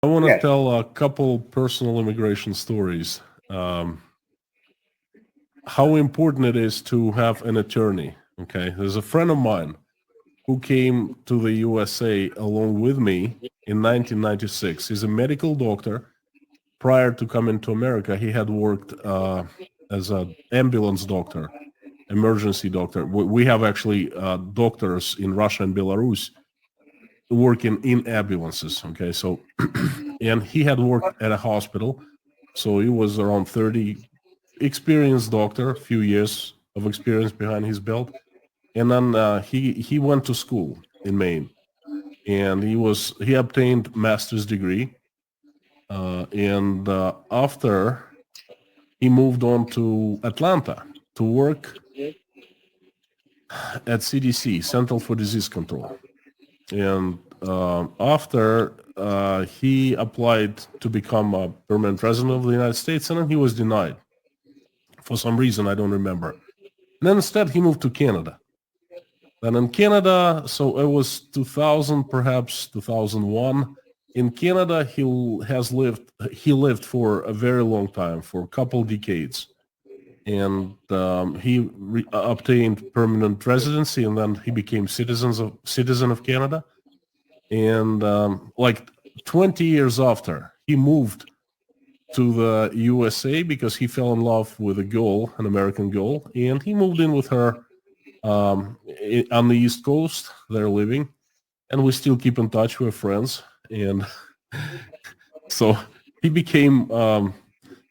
I want to Yes. tell a couple personal immigration stories. How important it is to have an attorney. Okay, there's a friend of mine who came to the USA along with me in 1996. He's a medical doctor. Prior to coming to America, he had worked as an ambulance doctor, emergency doctor. We have actually doctors in Russia and Belarus working in ambulances. Okay, so and he had worked at a hospital, so he was around 30, experienced doctor, a few years of experience behind his belt, and then he went to school in Maine, and he obtained master's degree, and after he moved on to Atlanta to work at CDC, Central for Disease Control. And after he applied to become a permanent resident of the United States, and then he was denied for some reason I don't remember. And then instead he moved to Canada. And in Canada, so it was 2000, perhaps 2001. In Canada, he lived for a very long time, for a couple decades. And he obtained permanent residency, and then he became citizen of Canada. And like 20 years after, he moved to the USA because he fell in love with a girl, an American girl, and he moved in with her on the East Coast. They're living, and we still keep in touch. We're friends, and so he became.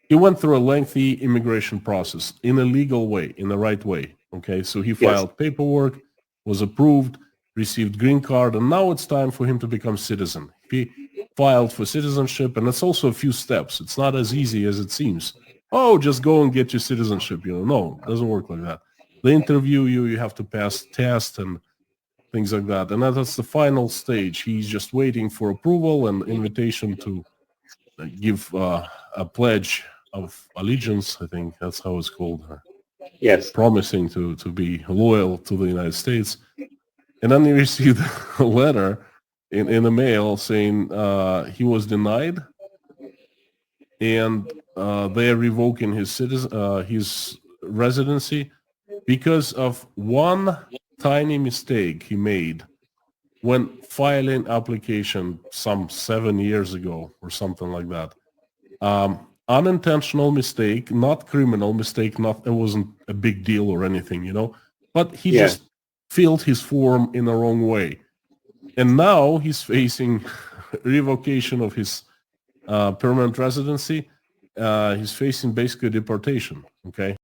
He went through a lengthy immigration process in a legal way, in the right way. Okay, so he filed paperwork, was approved, received green card, and now it's time for him to become citizen. He filed for citizenship, and it's also a few steps. It's not as easy as it seems. Oh, just go and get your citizenship. No, it doesn't work like that. They interview you, you have to pass tests and things like that. And that's the final stage. He's just waiting for approval and invitation to give a pledge of allegiance. I think that's how it's called. Yes. Promising to be loyal to the United States. And then he received a letter in the mail saying he was denied, and they are revoking his residency because of one tiny mistake he made when filing application some 7 years ago or something like that. Unintentional mistake, not criminal mistake, it wasn't a big deal or anything, but he just filled his form in the wrong way. And now he's facing revocation of his permanent residency. He's facing basically deportation, okay?